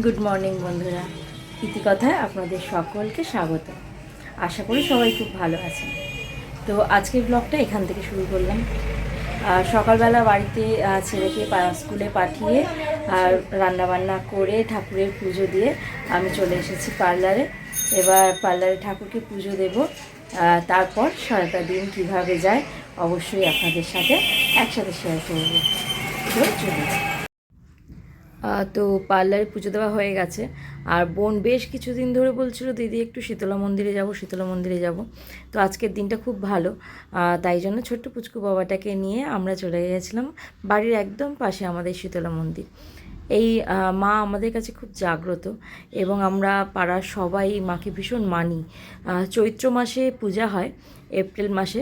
Good morning বন্ধুরা, ইতিকথায় আপনাদের সকলকে স্বাগত। আশা করি সবাই খুব ভালো আছেন। তো আজকের ব্লগটা এখান থেকে শুরু করলাম। সকালবেলা বাড়িতে ছেলেকে স্কুলে পাঠিয়ে রান্নাবান্না করে ঠাকুরের পুজো দিয়ে আমি চলে এসেছি পার্লারে। এবার পার্লারে ঠাকুরকে পুজো দেব, তারপর সারাটা দিন কীভাবে যায় অবশ্যই আপনাদের সাথে একসাথে শেয়ার করব। তো চলুন। তো পার্লারে পুজো দেওয়া হয়ে গেছে। আর বোন বেশ কিছুদিন ধরে বলছিল দিদি একটু শীতলা মন্দিরে যাব, শীতলা মন্দিরে যাব। তো আজকের দিনটা খুব ভালো, তাই জন্য ছোট্ট পুচকু বাবাটাকে নিয়ে আমরা চলে গেছিলাম। বাড়ির একদম পাশে আমাদের শীতলা মন্দির। এই মা আমাদের কাছে খুব জাগ্রত এবং আমরা পাড়ার সবাই মাকে ভীষণ মানি। চৈত্র মাসে পূজা হয়, এপ্রিল মাসে।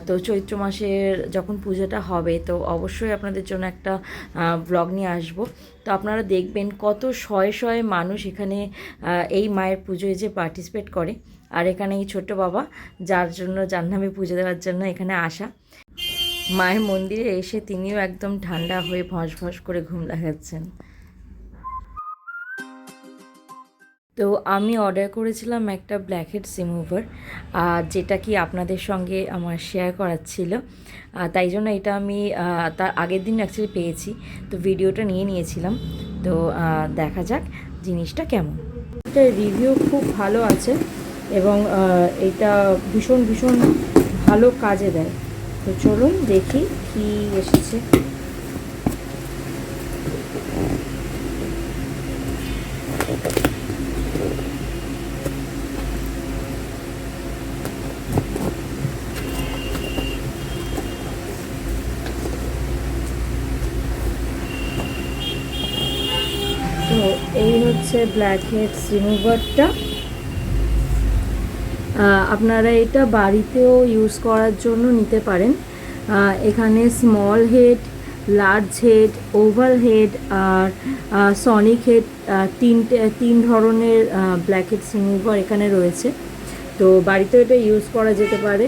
তো চৈত্র মাসের যখন পুজোটা হবে তো অবশ্যই আপনাদের জন্য একটা ব্লগ নিয়ে আসব। তো আপনারা দেখবেন কত শয়ে শয়ে মানুষ এখানে এই মায়ের পুজোয় যে পার্টিসিপেট করে। আর এখানে এই ছোট্ট বাবা যার নামে পুজো দেওয়ার জন্য এখানে আসা। মায়ের মন্দিরে এসে তিনিও একদম ঠান্ডা হয়ে ভস ভস করে ঘুম লাগাচ্ছেন। তো আমি অর্ডার করেছিলাম একটা ব্ল্যাকহেডস রিমুভার, যেটা কি আপনাদের সঙ্গে আমার শেয়ার করার ছিল। তাই জন্য এটা আমি তার আগের দিন অ্যাকচুয়ালি পেয়েছি, তো ভিডিওটা নিয়ে নিয়েছিলাম। তো দেখা যাক জিনিসটা কেমন। এটা রিভিউ খুব ভালো আছে এবং এটা ভীষণ ভীষণ ভালো কাজে দেয়। তো চলুন দেখি কি এসেছে। তো এই হচ্ছে ব্ল্যাকহেডস রিমুভারটা। আপনারা এটা বাড়িতেও ইউজ করার জন্য নিতে পারেন। এখানে small head, large head, oval head আর সনিক হেড, তিন ধরনের ব্ল্যাকহেডস রিমুভার এখানে রয়েছে। তো বাড়িতেও এটা ইউজ করা যেতে পারে।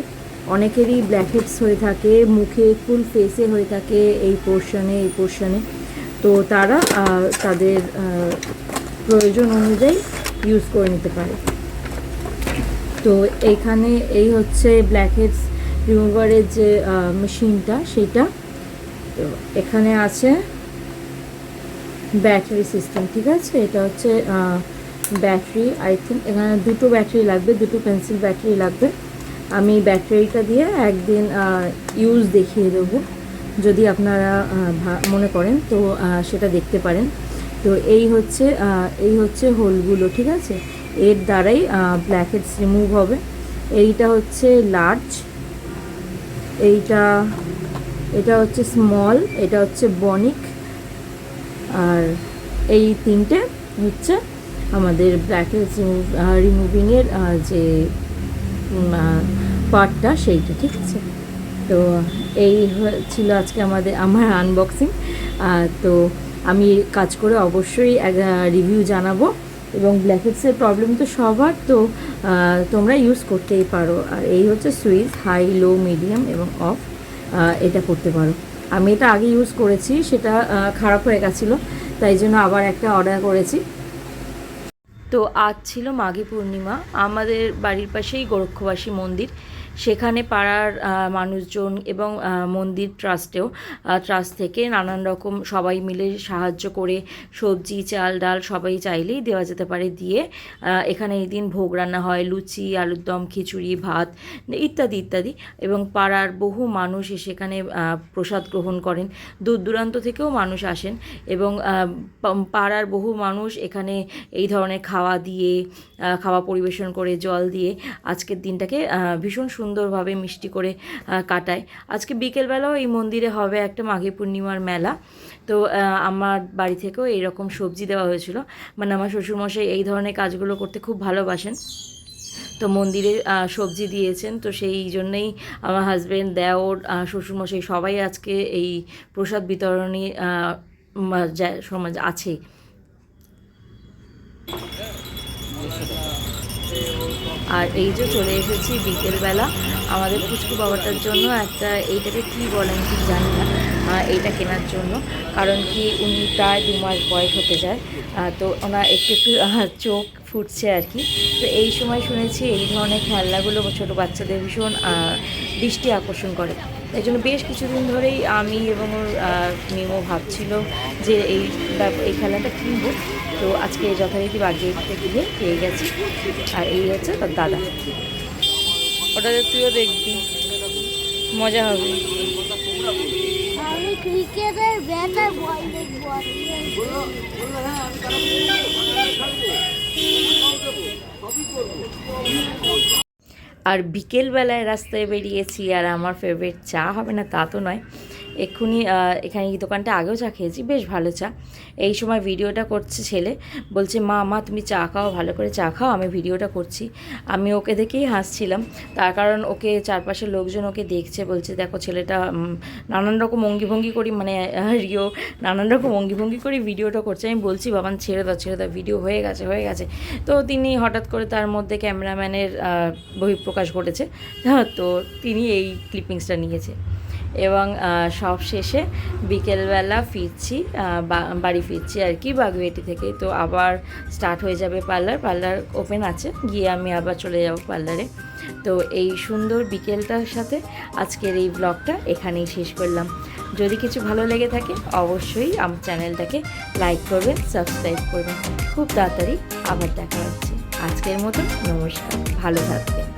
অনেকেরই ব্ল্যাকহেডস হয়ে থাকে, মুখে ফুল ফেসে হয়ে থাকে, এই পোর্শনে। তো তারা তাদের প্রয়োজন অনুযায়ী ইউজ করে নিতে পারে। তো এইখানে এই হচ্ছে ব্ল্যাকহেডস রিমুভারের যে মেশিনটা সেটা। তো এখানে আছে ব্যাটারি সিস্টেম, ঠিক আছে। এটা হচ্ছে ব্যাটারি, আই থিঙ্ক এখানে দুটো ব্যাটারি লাগবে, দুটো পেন্সিল ব্যাটারি লাগবে। আমি ব্যাটারিটা দিয়ে একদিন ইউজ দেখিয়ে দেবো, যদি আপনারা মনে করেন তো সেটা দেখতে পারেন। তো এই হচ্ছে হোলগুলো, ঠিক আছে। এর দ্বারাই ব্ল্যাকহেডস রিমুভ হবে। এইটা হচ্ছে লার্জ, এটা হচ্ছে স্মল, এটা হচ্ছে বনিক, আর এই তিনটে হচ্ছে আমাদের ব্ল্যাকহেডস রিমুভিংয়ের যে পার্টটা সেইটা, ঠিক আছে। তো এই ছিল আজকে আমার আনবক্সিং। তো আমি কাজ করে অবশ্যই রিভিউ জানাবো। এবং ব্ল্যাকহেডসের প্রবলেম তো সবার, তো তোমরা ইউজ করতেই পারো। আর এই হচ্ছে সুইচ, হাই, লো, মিডিয়াম এবং অফ, এটা করতে পারো। আমি এটা আগে ইউজ করেছি, সেটা খারাপ হয়ে গেছিলো, তাই জন্য আবার একটা অর্ডার করেছি। তো আজ ছিল মাঘী পূর্ণিমা। আমাদের বাড়ির পাশেই গোরক্ষবাসী মন্দির, সেখানে পাড়ার মানুষজন এবং মন্দির ট্রাস্ট থেকে নানান রকম সবাই মিলে সাহায্য করে সবজি, চাল, ডাল সবাই চাইলেই দেওয়া যেতে পারে দিয়ে এখানে এই দিন ভোগ রান্না হয়, লুচি, আলুর দম, খিচুড়ি, ভাত ইত্যাদি ইত্যাদি। এবং পাড়ার বহু মানুষ সেখানে প্রসাদ গ্রহণ করেন। দূর দূরান্ত থেকেও মানুষ আসেন এবং পাড়ার বহু মানুষ এখানে এই ধরনের খাওয়া পরিবেশন করে, জল দিয়ে আজকের দিনটাকে ভীষণ সুন্দরভাবে মিষ্টি করে কাটায়। আজকে বিকেলবেলাও এই মন্দিরে হবে একটা মাঘী পূর্ণিমার মেলা। তো আমার বাড়ি থেকেও এইরকম সবজি দেওয়া হয়েছিল। মানে আমার শ্বশুরমশাই এই ধরনের কাজগুলো করতে খুব ভালোবাসেন, তো মন্দিরে সবজি দিয়েছেন। তো সেই জন্যই আমার হাজব্যান্ড, দেওর, শ্বশুরমশাই সবাই আজকে এই প্রসাদ বিতরণী সমাজ আছে। আর এই যে চলে এসেছি বিকেলবেলা, আমাদের পুচকু বাবাটার জন্য একটা, এইটাকে কী বলেন ঠিক জানি না, এইটা কেনার জন্য। কারণ কি উনি প্রায় 2 মাস বয়স হতে যায়, তো ওনার একটু একটু চোখ ফুটছে আর কি। তো এই সময় শুনেছি এই ধরনের খেলনাগুলো ছোটো বাচ্চাদের ভীষণ দৃষ্টি আকর্ষণ করে। তাই জন্য বেশ কিছুদিন ধরেই আমি এবং ওর মিমো ভাবছিল যে এই খেলাটা কিনবো। তো আজকে যথারীতি বাগিয়ে গিয়ে পেয়ে গেছি। আর এই হচ্ছে তার দাদা, ওটাতে তুইও দেখবি, মজা হবে। আমি ক্রিকেটের ব্যাট আর বল দেখবো। আর বিকেলবেলায় রাস্তায় বেরিয়েছি, আর আমার ফেভারিট চা হবে না তা তো নয়। এক্ষুনি এখানে এই দোকানটা আগেও চা খেয়েছি, বেশ ভালো চা। এই সময় ভিডিওটা করছে ছেলে, বলছে মা মা তুমি চা খাও, ভালো করে চা খাও, আমি ভিডিওটা করছি। আমি ওকে দেখেই হাসছিলাম, তার কারণ ওকে চারপাশের লোকজন ওকে দেখছে, বলছে দেখো ছেলেটা নানান রকম অঙ্গিভঙ্গি করি, মানে রিও নানান রকম অঙ্গিভঙ্গি করে ভিডিওটা করছে। আমি বলছি বাবান ছেড়ে দাও ভিডিও হয়ে গেছে। তো তিনি হঠাৎ করে তার মধ্যে ক্যামেরাম্যানের বহিঃপ্রকাশ ঘটেছে, তো তিনি এই ক্লিপিংসটা নিয়েছে। এবং সব শেষে বিকেলবেলা ফিরছি, বাড়ি ফিরছি আর কি বাগুইআটি থেকে। তো আবার স্টার্ট হয়ে যাবে পার্লার ওপেন আছে, গিয়ে আমি আবার চলে যাব পার্লারে। তো এই সুন্দর বিকেলটার সাথে আজকের এই ব্লগটা এখানেই শেষ করলাম। যদি কিছু ভালো লেগে থাকে অবশ্যই আমার চ্যানেলটাকে লাইক করবেন, সাবস্ক্রাইব করবেন। খুব তাড়াতাড়ি আবার দেখা হচ্ছে। আজকের মতো নমস্কার, ভালো থাকবেন।